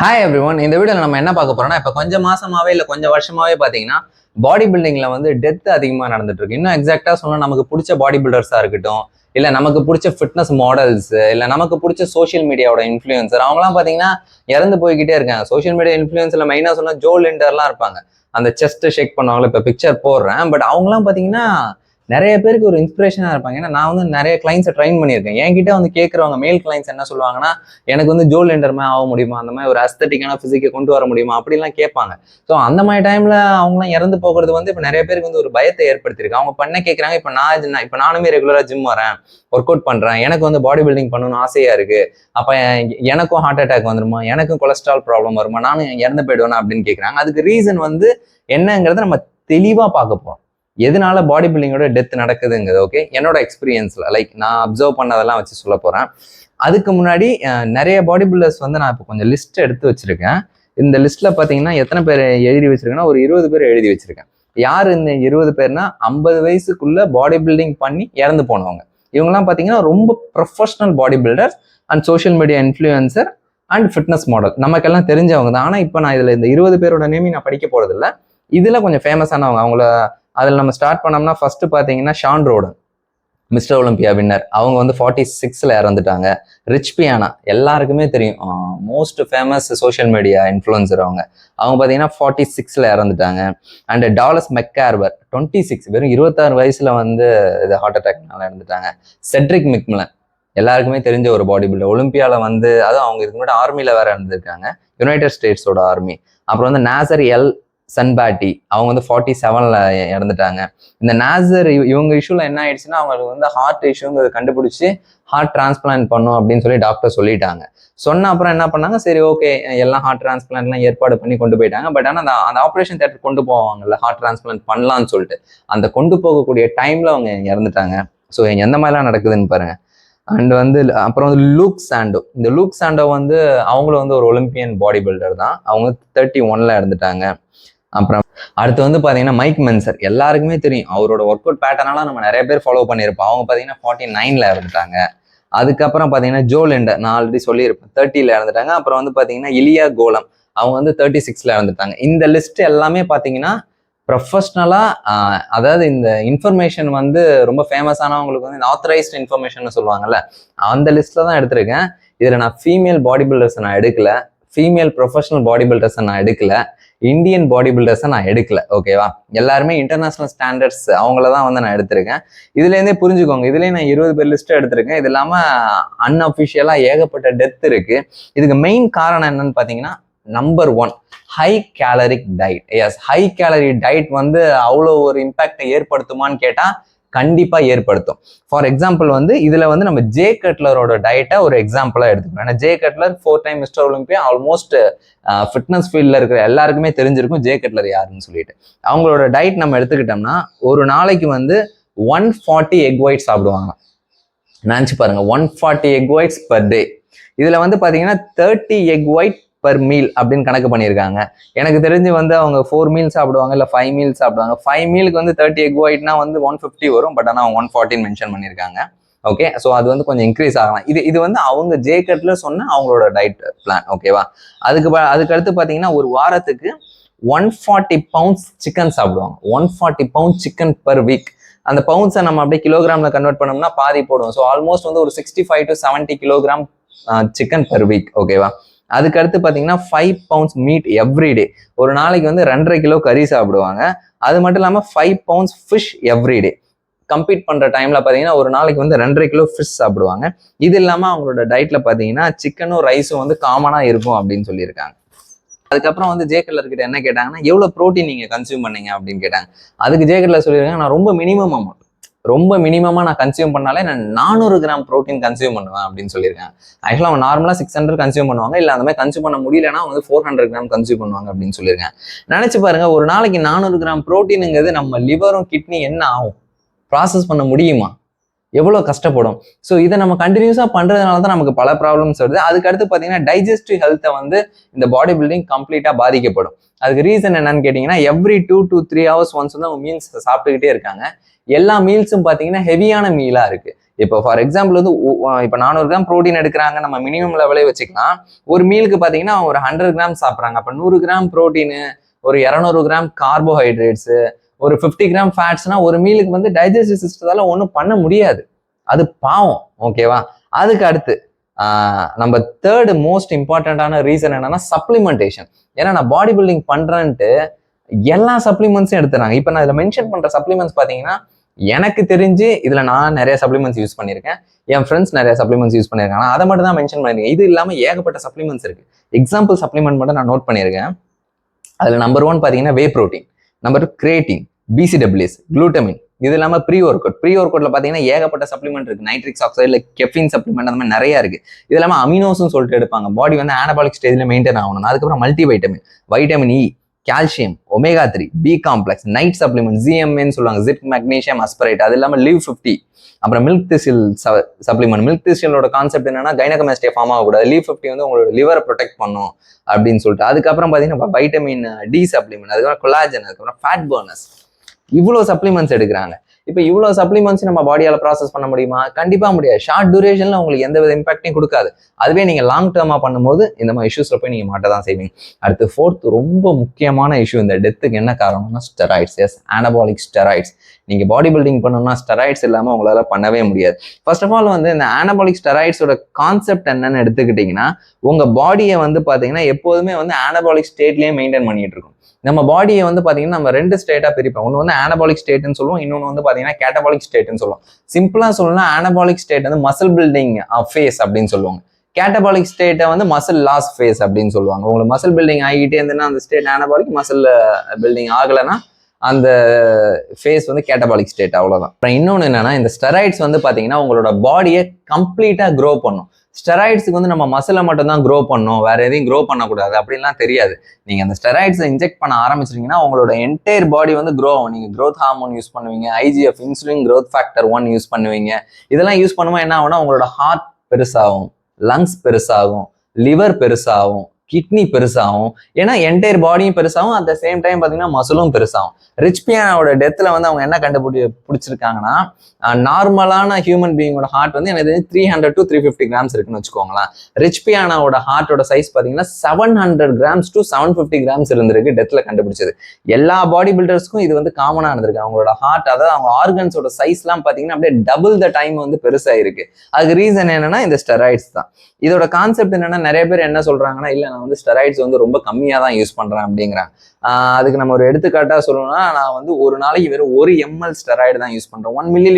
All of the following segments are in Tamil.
Hi every one. இந்த வீடியோவில் நம்ம என்ன பார்க்க போறோம்னா, இப்போ கொஞ்சம் மாசமாவே இல்லை கொஞ்சம் வருஷமாவே பார்த்தீங்கன்னா பாடி பில்டிங்ல வந்து டெத் அதிகமாக நடந்துட்டு இருக்கு. இன்னும் எக்ஸாக்டா சொன்னா நமக்கு பிடிச்ச பாடி பில்டர்ஸா இருக்கட்டும், இல்லை நமக்கு பிடிச்ச ஃபிட்னஸ் மாடல்ஸ், இல்லை நமக்கு பிடிச்ச சோஷியல் மீடியாவோட இன்ஃப்ளூயன்சர் அவங்கலாம் பார்த்தீங்கன்னா இறந்து போய்கிட்டே இருக்காங்க. சோஷியல் மீடியா இன்ஃப்ளூயன்ஸ்ல மெயினாக சொன்னா ஜோ லிண்டர்லாம் இருப்பாங்க. அந்த செஸ்ட் ஷேக் பண்ணுவாங்களே, இப்போ பிக்சர் போடுறேன். பட் அவங்கலாம் பார்த்தீங்கன்னா நிறைய பேருக்கு ஒரு இன்ஸ்பிரேஷனா இருப்பாங்க. ஏன்னா நான் வந்து நிறைய கிளைண்ட்ஸை ட்ரைன் பண்ணியிருக்கேன். என்கிட்ட வந்து கேட்குறவங்க மேல் கிளைண்ட்ஸ் என்ன சொல்லுவாங்கன்னா, எனக்கு வந்து ஜோ லிண்டர் ஆக முடியுமா, அந்த மாதிரி ஒரு அஸ்தட்டிக்கான பிசிக்கை கொண்டு வர முடியுமா அப்படிலாம் கேட்பாங்க. ஸோ அந்த மாதிரி டைம்ல அவங்களாம் இறந்து போகிறது வந்து இப்போ நிறைய பேருக்கு வந்து ஒரு பயத்தை ஏற்படுத்தியிருக்கு. அவங்க பண்ண கேட்குறாங்க. இப்போ நானுமே ரெகுலரா ஜிம் வரேன், ஒர்க் அவுட் பண்றேன், எனக்கு வந்து பாடி பில்டிங் பண்ணணும்னு ஆசையா இருக்கு. அப்ப எனக்கும் ஹார்ட் அட்டாக் வந்துருமா, எனக்கும் கொலஸ்ட்ரால் ப்ராப்ளம் வருமா, நானும் இறந்து போயிடுவேனா அப்படின்னு கேட்குறாங்க. அதுக்கு ரீசன் வந்து என்னங்கிறத நம்ம தெளிவா பார்க்க போறோம். எதனால பாடி பில்டிங்கோட டெத் நடக்குதுங்கிறது. ஓகே, என்னோட எக்ஸ்பீரியன்ஸ்ல லைக் நான் அப்சர்வ் பண்ணதெல்லாம் வச்சு சொல்ல போறேன். அதுக்கு முன்னாடி நிறைய பாடி பில்டர்ஸ் வந்து நான் இப்போ கொஞ்சம் லிஸ்ட் எடுத்து வச்சிருக்கேன். இந்த லிஸ்ட்ல பாத்தீங்கன்னா எத்தனை பேர் எழுதி வச்சிருக்கேன்னா ஒரு 20 பேர் எழுதி வச்சிருக்கேன். யார் இந்த 20 பேர்னா 50 வயசுக்குள்ள பாடி பில்டிங் பண்ணி இறந்து போனவங்க. இவங்கெல்லாம் பாத்தீங்கன்னா ரொம்ப professional body builders and social media influencer and fitness model, நமக்கெல்லாம் தெரிஞ்சவங்க தான். ஆனா இப்போ நான் இதுல இந்த 20 பேரோட நேமி நான் படிக்க போறது இல்லை. இதுல கொஞ்சம் ஃபேமஸானவங்க. அவங்கள அதில் நம்ம ஸ்டார்ட் பண்ணோம்னா ஃபர்ஸ்ட் பார்த்தீங்கன்னா ஷான் ரோடன், மிஸ்டர் ஒலிம்பியா வின்னர். அவங்க வந்து 46ல இறந்துட்டாங்க. ரிச் பியானா எல்லாருக்குமே தெரியும், most famous social media influencer. அவங்க பார்த்தீங்கன்னா 46ல இறந்துட்டாங்க. அண்ட் டாலஸ் மெக்கார்வர் 26, வெறும் 26 வயசுல வந்து இது ஹார்ட் அட்டாக்னால இறந்துட்டாங்க. செட்ரிக் மெக்மிலன் எல்லாருக்குமே தெரிஞ்ச ஒரு பாடி பில்டர். ஒலிம்பியால வந்து அதுவும் அவங்க இதுக்கு முன்னாடி ஆர்மியில வேற இருந்திருக்காங்க, யுனைடெட் ஸ்டேட்ஸோட ஆர்மி. அப்புறம் வந்து நாசர் எல் சன்பாட்டி, அவங்க வந்து 47ல இறந்துட்டாங்க. இந்த நாசர் இவங்க இஷ்யூல என்ன ஆயிடுச்சுன்னா, அவங்களுக்கு வந்து ஹார்ட் இஷ்யூங்கிறத கண்டுபிடிச்சி ஹார்ட் டிரான்ஸ்பிளான்ட் பண்ணும் அப்படின்னு சொல்லி டாக்டர் சொல்லிட்டாங்க. சொன்ன அப்புறம் என்ன பண்ணாங்க, சரி ஓகே எல்லாம் ஹார்ட் டிரான்ஸ்பிளான்ட்லாம் ஏற்பாடு பண்ணி கொண்டு போயிட்டாங்க. பட் ஆனால் அந்த ஆப்ரேஷன் தேட்டர் கொண்டு போவாங்கல்ல, ஹார்ட் டிரான்ஸ்பிளான்ட் பண்ணலான்னு சொல்லிட்டு, அந்த கொண்டு போகக்கூடிய டைம்ல அவங்க இறந்துட்டாங்க. ஸோ எந்த மாதிரிலாம் நடக்குதுன்னு பாருங்க. அண்ட் வந்து அப்புறம் வந்து லூக் சாண்டோ. இந்த லூக் சாண்டோ வந்து அவங்களும் வந்து ஒரு ஒலிம்பியன் பாடி பில்டர் தான். அவங்க 31ல இறந்துட்டாங்க. அப்புறம் அடுத்து வந்து பாத்தீங்கன்னா மைக் மென்சர், எல்லாருக்குமே தெரியும். அவரோட ஒர்க் அவுட் பேட்டர்னால நம்ம நிறைய பேர் ஃபாலோ பண்ணியிருப்போம். அவங்க பாத்தீங்கன்னா 49ல இறந்துட்டாங்க. அதுக்கப்புறம் பாத்தீங்கன்னா ஜோ லிண்டர், நான் ஆல்ரெடி சொல்லியிருப்பேன், 30ல இறந்துட்டாங்க. அப்புறம் வந்து பாத்தீங்கன்னா இலியா கோலம், அவங்க வந்து 36ல இறந்துட்டாங்க. இந்த லிஸ்ட் எல்லாமே பாத்தீங்கன்னா ப்ரொஃபஷ்னலா, அதாவது இந்த இன்ஃபர்மேஷன் வந்து ரொம்ப ஃபேமஸானவங்களுக்கு வந்து இந்த ஆத்தரைஸ்ட் இன்ஃபர்மேஷன் சொல்லுவாங்கல்ல, அந்த லிஸ்ட்ல தான் எடுத்திருக்கேன். இதுல நான் ஃபீமேல் பாடி பில்டர்ஸ் நான் எடுக்கல, ஃபீமேல் ப்ரொஃபஷனல் பாடி பில்டர்ஸை நான் எடுக்கல, இந்தியன் பாடி பில்டர்ஸை நான் எடுக்கல. ஓகேவா, எல்லாருமே இன்டர்நேஷனல் ஸ்டாண்டர்ட்ஸ் அவங்கள தான் வந்து நான் எடுத்திருக்கேன். இதுலேருந்தே புரிஞ்சுக்கோங்க, இதுலேயே நான் 20 பேர் லிஸ்ட் எடுத்திருக்கேன். இது இல்லாமல் அன்அஃபிஷியலா ஏகப்பட்ட டெத் இருக்கு. இதுக்கு மெயின் காரணம் என்னன்னு பார்த்தீங்கன்னா, number 1 high caloric diet. Yes, high calorie diet வந்து அவ்வளோ ஒரு இம்பாக்டை ஏற்படுத்துமான்னு கேட்டால் கண்டிப்பா ஏற்படுத்தும். ஃபார் எக்ஸாம்பிள் வந்து இதுல வந்து நம்ம ஜே கட்லரோட டயட்டை ஒரு எக்ஸாம்பிளா எடுத்துக்கணும். ஏன்னா J கட்லர் 4 time mister Olympia, almost fitness ஃபீல்ட்ல இருக்கிற எல்லாருக்குமே தெரிஞ்சிருக்கும் ஜே கட்லர் யாருன்னு சொல்லிட்டு. அவங்களோட டயட் நம்ம எடுத்துக்கிட்டோம்னா ஒரு நாளைக்கு வந்து 140 எக் ஒயிட் சாப்பிடுவாங்க. நினைச்சு பாருங்க, 140 எக் ஒயிட்ஸ் பர் டே. இதுல வந்து பாத்தீங்கன்னா 30 எக் ஒயிட் பர் மீல் அப்படின்னு கணக்கு பண்ணியிருக்காங்க. எனக்கு தெரிஞ்சு வந்து அவங்க 4 மீல் சாப்பிடுவாங்க, இல்லை 5 மீல் சாப்பிடுவாங்க. 5 மீலுக்கு வந்து 30 எக் ஒயிட்னா வந்து 150 வரும். பட் ஆனால் 140 மென்ஷன் பண்ணியிருக்காங்க. ஓகே, ஸோ அது வந்து கொஞ்சம் இன்க்ரீஸ் ஆகலாம். இது வந்து அவங்க ஜே கட்ல சொன்ன அவங்களோட டயட் பிளான். ஓகேவா, அதுக்கு அடுத்து பார்த்தீங்கன்னா ஒரு வாரத்துக்கு 140 பவுண்ட்ஸ் சிக்கன் சாப்பிடுவாங்க. 140 பவுண்ட் சிக்கன் பர் வீக். அந்த பவுண்ட்ஸை நம்ம அப்படியே கிலோகிராம்ல கன்வெர்ட் பண்ணோம்னா பாதி போடுவோம். ஸோ ஆல்மோஸ்ட் வந்து ஒரு 65 to 70 kilogram chicken per week. ஓகேவா, அதுக்கு அடுத்து பாத்தீங்கன்னா 5 பவுண்ட்ஸ் மீட் எவ்ரிடே. ஒரு நாளைக்கு வந்து 2.5 கிலோ கறி சாப்பிடுவாங்க. அது மட்டும் இல்லாம 5 பவுண்ட்ஸ் ஃபிஷ் எவ்ரிடே. கம்பீட் பண்ற டைம்ல பாத்தீங்கன்னா ஒரு நாளைக்கு வந்து 2.5 கிலோ ஃபிஷ் சாப்பிடுவாங்க. இது இல்லாம அவங்களோட டயட்ல பாத்தீங்கன்னா சிக்கனும் ரைஸும் வந்து காமனா இருக்கும் அப்படின்னு சொல்லியிருக்காங்க. அதுக்கப்புறம் வந்து ஜே கட்லர் கிட்ட என்ன கேட்டாங்கன்னா, எவ்வளவு ப்ரோட்டீன் நீங்க கன்சியூம் பண்ணீங்க அப்படின்னு கேட்டாங்க. அதுக்கு ஜே கட்லர் சொல்லியிருக்காங்க, நான் ரொம்ப மினிமம் அமௌண்ட், ரொம்ப மினிமமா நான் கன்சியூம் பண்ணாலே நான் 400 கிராம் ப்ரோட்டீன் கன்சியூம் பண்ணுவேன் அப்படின்னு சொல்லியிருக்காங்க. ஆக்சுவலாக அவங்க நார்மலா 600 கன்சியூம் பண்ணுவாங்க, இல்லை அந்த மாதிரி கன்சியூம் பண்ண முடியலன்னா வந்து 400 கிராம் கன்சியூம் பண்ணுவாங்க அப்படின்னு சொல்லியிருக்காங்க. நினைச்சு பாருங்க, ஒரு நாளைக்கு 400 கிராம் ப்ரோட்டீனுங்கிறது நம்ம லிவரும் கிட்னி என்ன ஆகும், ப்ராசஸ் பண்ண முடியுமா? எவ்வளோ கஷ்டப்படும். ஸோ இதை நம்ம கண்டினியூஸாக பண்ணுறதுனால தான் நமக்கு பல ப்ராப்ளம்ஸ் வருது. அதுக்கடுத்து பார்த்தீங்கன்னா டைஜஸ்டிவ் ஹெல்த்தை வந்து இந்த பாடி பில்டிங் கம்ப்ளீட்டாக பாதிக்கப்படும். அதுக்கு ரீசன் என்னன்னு கேட்டிங்கன்னா, எவ்ரி 2 to 3 hours ஒன்ஸ் வந்து அவங்க மீல்ஸ் சாப்பிட்டுக்கிட்டே இருக்காங்க. எல்லா மீல்ஸும் பார்த்தீங்கன்னா ஹெவியான மீலாக இருக்குது. இப்போ ஃபார் எக்ஸாம்பிள் வந்து இப்போ 400 கிராம் ப்ரோட்டீன் எடுக்கிறாங்க, நம்ம மினிமம் லெவலே வச்சுக்கலாம். ஒரு மீலுக்கு பார்த்தீங்கன்னா ஒரு 100 கிராம் சாப்பிட்றாங்க. அப்போ 100 கிராம் ப்ரோட்டீனு, ஒரு 200 கிராம் கார்போஹைட்ரேட்ஸு, ஒரு 50 கிராம் ஃபேட்ஸ்னா ஒரு மீலுக்கு வந்து டைஜஸ்டிவ் சிஸ்டத்தால ஒன்றும் பண்ண முடியாது. அது பாவம். ஓகேவா? அதுக்கு அடுத்து நம்ம தேர்டு மோஸ்ட் இம்பார்ட்டண்டான ரீசன் என்னன்னா சப்ளிமெண்டேஷன். ஏன்னா நான் பாடி பில்டிங் பண்றேன்ட்டு எல்லா சப்ளிமெண்ட்ஸும் எடுத்துறாங்க. இப்போ நான் இதில் மென்ஷன் பண்ற சப்ளிமெண்ட்ஸ் பார்த்தீங்கன்னா, எனக்கு தெரிஞ்சு இதுல நான் நிறைய சப்ளிமெண்ட்ஸ் யூஸ் பண்ணியிருக்கேன், என் ஃப்ரெண்ட்ஸ் நிறைய சப்ளிமெண்ட்ஸ் யூஸ் பண்ணியிருக்காங்க. அதை மட்டும் தான் மென்ஷன் பண்ணிருக்கேன். இது இல்லாமல் ஏகப்பட்ட சப்ளிமெண்ட்ஸ் இருக்கு. எக்ஸாம்பிள் சப்ளிமெண்ட் மட்டும் நான் நோட் பண்ணியிருக்கேன். அதுல நம்பர் 1 பார்த்தீங்கன்னா whey protein, number 2 creatine, BCAAs, glutamine. இது இல்லாமல் ப்ரீ ஒர்க் அவுட்ல பார்த்தீங்கன்னா ஏகப்பட்ட சப்ளிமெண்ட் இருக்கு. நைட்ரிக்ஸ் ஆக்சைடு, இல்லை கெஃபின் சப்ளிமெண்ட், அந்த மாதிரி நிறைய இருக்கு. இது இல்லாமல் அமினோஸ்னு சொல்லிட்டு எடுப்பாங்க. பாடி வந்து ஆனபாலிக் ஸ்டேஜ்ல மெயின்டைன் ஆகணும். அதுக்கப்புறம் multi vitamin, vitamin E, calcium, omega 3, B complex, night supplement, ZMN சொல்லுவாங்க, ஜிங்க் மெக்னீசியம் அஸ்பரேட். அது இல்லாமல் லிவ் 50. அப்புறம் மில்க் திசில் சப்ளிமெண்ட். மில்க் திசிலோட கான்செப்ட் என்னன்னா கைனகோமாஸ்டியா ஃபார்ம் ஆகக்கூடாது. லீவ் 50 வந்து உங்களோட லிவரை ப்ரொடெக்ட் பண்ணும் அப்படின்னு சொல்லிட்டு. அதுக்கப்புறம் பார்த்தீங்கன்னா வைட்டமின் டி சப்ளிமெண்ட், அதுக்கப்புறம் கொலாஜன், அதுக்கப்புறம் ஃபேட் பர்னர்ஸ். இவ்வளோ சப்ளிமெண்ட்ஸ் எடுக்கிறாங்க. இப்போ இவ்வளோ சப்ளிமெண்ட்ஸ் நம்ம பாடியால் ப்ராசஸ் பண்ண முடியுமா? கண்டிப்பாக முடியாது. ஷார்ட் டியூரேஷனில் உங்களுக்கு எந்த வித இம்பாக்டையும் கொடுக்காது. அதுவே நீங்கள் லாங் டேர்மாக பண்ணும்போது இந்த மாதிரி இஷ்யூஸில் போய் நீங்கள் மாட்ட தான் செய்வீங்க. அடுத்து ஃபோர்த் ரொம்ப முக்கியமான இஷ்யூ இந்த டெத்துக்கு என்ன காரணம்னா ஸ்டெராய்ட்ஸ். S, ஆனபாலிக் steroids. நீங்கள் பாடி பில்டிங் பண்ணணும்னா ஸ்டெராய்ட்ஸ் இல்லாமல் உங்களால் பண்ணவே முடியாது. ஃபர்ஸ்ட் ஆஃப் ஆல் வந்து இந்த ஆனபாலிக் ஸ்டெராய்ட்ஸோட கான்செப்ட் என்னன்னு எடுத்துக்கிட்டிங்கன்னா, உங்கள் பாடியை வந்து பார்த்தீங்கன்னா எப்போதுமே வந்து ஆனபாலிக் ஸ்டேட்லேயே மெயின்டைன் பண்ணிட்டு இருக்கும். நம்ம பாடியை வந்து பார்த்தீங்கன்னா நம்ம 2 ஸ்டேட்டாக பிரிப்போம். ஒன்று வந்து ஆனபாலிக் ஸ்டேட்னு சொல்லுவோம், இன்னொன்று வந்து பார்த்தீங்கன்னா கேட்டபாலிக் ஸ்டேட்னு சொல்லுவோம். சிம்பிளாக சொல்லணும்னா ஆனபாலிக் ஸ்டேட் வந்து மசில் பில்டிங் ஃபேஸ் அப்படின்னு சொல்லுவாங்க. கேட்டபாலிக் ஸ்டேட்டை வந்து மசில் லாஸ் ஃபேஸ் அப்படின்னு சொல்லுவாங்க. உங்களுக்கு மசில் பில்டிங் ஆகிட்டே இருந்ததுன்னா அந்த ஸ்டேட் ஆனபாலிக், மசில் பில்டிங் ஆகலைன்னா அந்த ஃபேஸ் வந்து கேட்டபாலிக் ஸ்டேட், அவ்வளோதான். அப்புறம் இன்னொன்று என்னன்னா, இந்த ஸ்டெராய்ட்ஸ் வந்து பார்த்தீங்கன்னா உங்களோட பாடியை கம்ப்ளீட்டாக க்ரோ பண்ணும். ஸ்டெராய்ட்ஸுக்கு வந்து நம்ம மசிலை மட்டும் தான் க்ரோ பண்ணணும், வேற எதையும் க்ரோ பண்ணக்கூடாது அப்படின்லாம் தெரியாது. நீங்க அந்த ஸ்டெராய்ட்ஸை இன்ஜெக்ட் பண்ண ஆரம்பிச்சிட்டீங்கன்னா உங்களோட என்டையர் பாடி வந்து க்ரோ ஆகும். நீங்க க்ரோத் ஹார்மோன் யூஸ் பண்ணுவீங்க, IGF, insulin growth factor 1 use பண்ணுவீங்க. இதெல்லாம் யூஸ் பண்ணும்போது என்ன ஆகும்னா உங்களோட ஹார்ட் பெருசாகும், லங்ஸ் பெருசாகும், லிவர் பெருசாகும், கிட்னி பெருசாகும். ஏன்னா என்டையர் பாடியும் பெருசாகும், அட் த சேம் டைம் பார்த்தீங்கன்னா மசிலும் பெருசாகும். ரிச் பியானோட டெத்தில் வந்து அவங்க என்ன கண்டுபிடிச்சிருக்காங்கன்னா, நார்மலான ஹியூமன் பீயிங்கோட ஹார்ட் வந்து எனக்கு 300 to 350 கிராம்ஸ் இருக்குன்னு வச்சுக்கோங்களேன். ரிச் பியானோட ஹார்ட்டோட சைஸ் பார்த்தீங்கன்னா 700 கிராம்ஸ் to 750 கிராம்ஸ் இருந்திருக்கு டெத்தில் கண்டுபிடிச்சது. எல்லா பாடி பில்டர்ஸ்க்கும் இது வந்து காமனாக இருந்திருக்கு. அவங்களோட ஹார்ட், அதாவது அவங்க ஆர்கன்ஸோட சைஸ்லாம் பார்த்தீங்கன்னா அப்படியே டபுள் த டைம் வந்து பெருசாக இருக்கு. அதுக்கு ரீசன் என்னன்னா இந்த ஸ்டெராய்ட்ஸ் தான். இதோட கான்செப்ட் என்னன்னா, நிறைய பேர் என்ன சொல்றாங்கன்னா, இல்லை நான் வந்து ஸ்டெராய்ட்ஸ் வந்து ரொம்ப கம்மியாக தான் யூஸ் பண்றேன் அப்படிங்கிறாங்க. அதுக்கு நம்ம ஒரு எடுத்துக்காட்டாக சொல்லணும்னா, நான் வந்து ஒரு நாளைக்கு வெறும் 1 ml ஸ்டெராய்டு தான் யூஸ் பண்றேன். 1 ml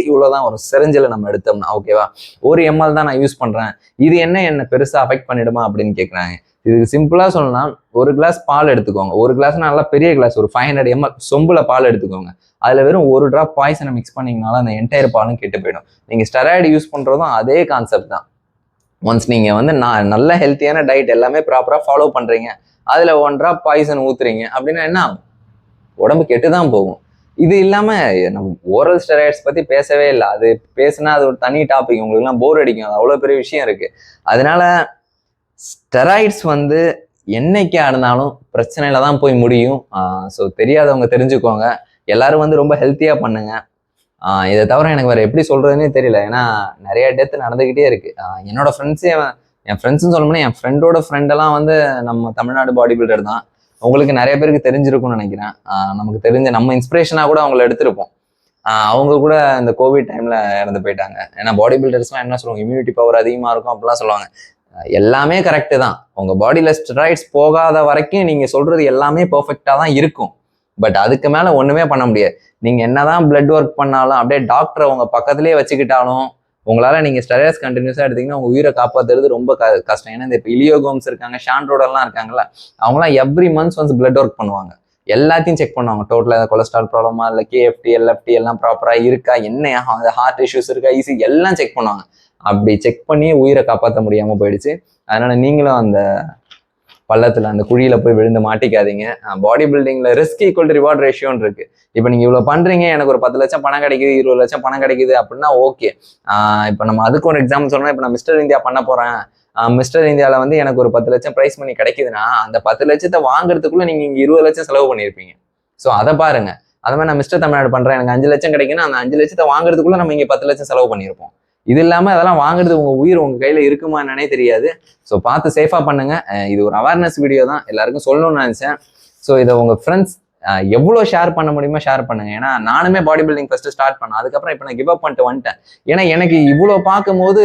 இவ்வளோதான் வரும் செரிஞ்சில் நம்ம எடுத்தோம்னா. ஓகேவா? 1 ml தான் நான் யூஸ் பண்றேன், இது என்ன பெருசா அஃபெக்ட் பண்ணிடுமா அப்படின்னு கேட்குறாங்க. இதுக்கு சிம்பிளா சொல்லணும்னா, ஒரு கிளாஸ் பால் எடுத்துக்கோங்க. ஒரு கிளாஸ் நல்லா பெரிய கிளாஸ், ஒரு 500 ml சொம்புல பால் எடுத்துக்கோங்க. அதுல வெறும் 1 டிராப் பாய்சனை மிக்ஸ் பண்ணீங்கனால அந்த என்டையர் பாலும் கெட்டு போயிடும். நீங்க ஸ்டெராய்டு யூஸ் பண்றதும் அதே கான்செப்ட் தான். ஒன்ஸ் நீங்க வந்து நல்ல ஹெல்த்தியான டயட் எல்லாமே ப்ராப்பரா ஃபாலோ பண்றீங்க, அதுல 1 டிராப் பாய்சன் ஊத்துறீங்க அப்படின்னா என்ன ஆகும்? உடம்பு கெட்டுதான் போகும். இது இல்லாம நம்ம ஓரல் ஸ்டெராய்ட்ஸ் பத்தி பேசவே இல்லை. அது பேசுனா அது ஒரு தனி டாபிக், உங்களுக்கு எல்லாம் போர் அடிக்கும். அது அவ்வளவு பெரிய விஷயம் இருக்கு. அதனால ஸ்டெராய்ட்ஸ் வந்து என்னைக்கா இருந்தாலும் பிரச்சனையில தான் போய் முடியும். ஸோ தெரியாதவங்க தெரிஞ்சுக்கோங்க. எல்லாரும் வந்து ரொம்ப ஹெல்த்தியா பண்ணுங்க. இதை தவிர எனக்கு வேற எப்படி சொல்றதுன்னே தெரியல. ஏன்னா நிறைய டெத் நடந்துகிட்டே இருக்கு. என்னோட ஃப்ரெண்ட்ஸே, என் ஃப்ரெண்ட்ஸ்ன்னு சொல்லணும்னா என் ஃப்ரெண்டோட ஃப்ரெண்டெல்லாம் வந்து நம்ம தமிழ்நாடு பாடி பில்டர் தான். உங்களுக்கு நிறைய பேருக்கு தெரிஞ்சிருக்கும்னு நினைக்கிறேன். நமக்கு தெரிஞ்ச நம்ம இன்ஸ்பிரேஷனா கூட அவங்கள எடுத்திருப்போம். அவங்க கூட இந்த கோவிட் டைம்ல இறந்து போயிட்டாங்க. ஏன்னா பாடி பில்டர்ஸ்லாம் என்ன சொல்லுவாங்க, இம்யூனிட்டி பவர் அதிகமா இருக்கும் அப்படிலாம் சொல்லுவாங்க. எல்லாமே கரெக்டு தான். உங்க பாடியில ஸ்டெராய்ட்ஸ் போகாத வரைக்கும் நீங்க சொல்றது எல்லாமே பெர்ஃபெக்டா தான் இருக்கும். பட் அதுக்கு மேல ஒண்ணுமே பண்ண முடியாது. நீங்க என்னதான் பிளட் ஒர்க் பண்ணாலும், அப்படியே டாக்டரை உங்க பக்கத்திலேயே வச்சுக்கிட்டாலும், உங்களால நீங்க ஸ்டெராய்ட்ஸ் கண்டினியூஸா எடுத்தீங்கன்னா உங்க உயிரை காப்பாத்துறது ரொம்ப கஷ்டம். ஏன்னா இந்த இலியோ கோம்ஸ் இருக்காங்க, ஷான்ரோடெல்லாம் இருக்காங்கல்ல, அவங்களாம் எவ்ரி மந்த்ஸ் வந்து பிளட் ஒர்க் பண்ணுவாங்க. எல்லாத்தையும் செக் பண்ணுவாங்க. டோட்டலா கொலஸ்ட்ரால் ப்ராப்ளமா, இல்லை KFT, LFT எல்லாம் ப்ராப்பரா இருக்கா, என்ன ஹார்ட் இஷ்யூஸ் இருக்கா, ECG எல்லாம் செக் பண்ணுவாங்க. அப்படி செக் பண்ணி உயிரை காப்பாற்ற முடியாம போயிடுச்சு. அதனால நீங்களும் அந்த பள்ளத்துல அந்த குழியில போய் விழுந்து மாட்டிக்காதீங்க. பாடி பில்டிங்ல ரிஸ்க் ஈக்குவல் டு ரிவார்ட் ரேஷியோன்னு இருக்கு. இப்போ நீங்க இவ்வளவு பண்றீங்க, எனக்கு ஒரு 10 லட்சம் பணம் கிடைக்குது, 20 லட்சம் பணம் கிடைக்குது அப்படின்னா ஓகே. இப்போ நம்ம அதுக்கு ஒரு எக்ஸாம்பிள் சொல்லணும். இப்போ நான் மிஸ்டர் இந்தியா பண்ண போறேன், மிஸ்டர் இந்தியாவில் வந்து எனக்கு ஒரு 10 லட்சம் ப்ரைஸ் மணி கிடைக்குதுன்னா அந்த 10 லட்சத்தை வாங்குறதுக்குள்ள நீங்க இங்க 20 லட்சம் செலவு பண்ணியிருப்பீங்க. ஸோ அதை பாருங்க. அது மாதிரி நான் மிஸ்டர் தமிழ்நாடு பண்றேன், எனக்கு 5 லட்சம் கிடைக்குன்னா அந்த 5 லட்சத்தை வாங்குறதுக்குள்ள நம்ம இங்க 10 லட்சம் செலவு பண்ணியிருப்போம். இது இல்லாம அதெல்லாம் வாங்குறது உங்க உயிர் உங்க கையில இருக்குமா என்னன்னே தெரியாது. ஸோ பார்த்து சேஃபா பண்ணுங்க. இது ஒரு அவேர்னஸ் வீடியோ தான், எல்லாருக்கும் சொல்லணும்னு நினைச்சேன். ஸோ இதை உங்க ஃப்ரெண்ட்ஸ் எவ்வளோ ஷேர் பண்ண முடியுமோ ஷேர் பண்ணுங்க. ஏன்னா நானுமே பாடி பில்டிங் ஃபர்ஸ்ட் ஸ்டார்ட் பண்ணேன், அதுக்கப்புறம் இப்போ நான் கிவ் அப் பண்ணிட்டு வந்துட்டேன். ஏன்னா எனக்கு இவ்வளோ பார்க்கும்போது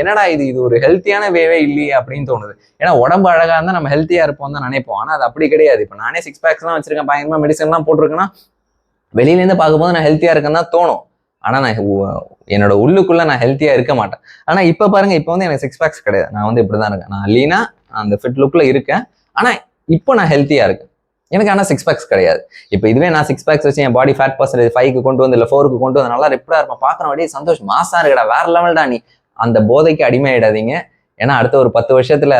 என்னடா இது ஒரு ஹெல்த்தியான வேவே இல்லையே அப்படின்னு தோணுது. ஏன்னா உடம்பு அழகா இருந்தால் நம்ம ஹெல்த்தியா இருப்போம் தான் நினைப்போம். ஆனால் அது அப்படி கிடையாது. இப்போ நானே 6 பேக்ஸ்லாம் வச்சிருக்கேன், பயங்கரமா மெடிசன்லாம் போட்டிருக்கேன்னா வெளியிலேருந்து பார்க்கும்போது நான் ஹெல்த்தியா இருக்கேன்னு தான் தோணும். ஆனால் நான் என்னோட உள்ளுக்குள்ள நான் ஹெல்த்தியா இருக்க மாட்டேன். ஆனால் இப்போ பாருங்க, இப்போ வந்து எனக்கு 6 பேக்ஸ் கிடையாது, நான் வந்து இப்படிதான் இருக்கேன். நான் லீனா அந்த ஃபிட் லுக்ல இருக்கேன், ஆனால் இப்போ நான் ஹெல்த்தியா இருக்கேன். எனக்கு ஆனால் 6 பேக்ஸ் கிடையாது. இப்போ இதுவே நான் 6 பேக்ஸ் வச்சு என் பாடி ஃபேட் பர்சன்டேஜ் 5க்கு கொண்டு வந்து இல்லை 4க்கு கொண்டு வந்து நல்லா ரிப்பரா இருப்பேன். பார்க்குற வழியே சந்தோஷம், மாசா இருக்கடா, வேற லெவல்டா நீ. அந்த போதைக்கு அடிமையாயிடாதீங்க. ஏன்னா அடுத்த ஒரு 10 வருஷத்துல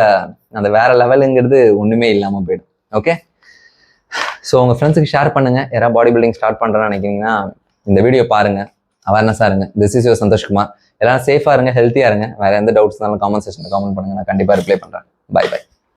அந்த வேற லெவலுங்கிறது ஒண்ணுமே இல்லாம போயிடும். ஓகே, ஸோ உங்க ஃப்ரெண்ட்ஸுக்கு ஷேர் பண்ணுங்க. யாராவது பாடி பில்டிங் ஸ்டார்ட் பண்றேன்னு நினைக்கிறீங்கன்னா இந்த வீடியோ பாருங்க, அவேர்னஸா இருங்க. This is your Santhoshkumar. எல்லாரும் சேஃபா இருங்க, ஹெல்த்தியா இருங்க. வேற எந்த டவுட்ஸ் இருந்தாலும் காமெண்ட் செக்ஷன்ல காமெண்ட் பண்ணுங்க, நான் கண்டிப்பா ரிப்ளை பண்றேன். Bye by.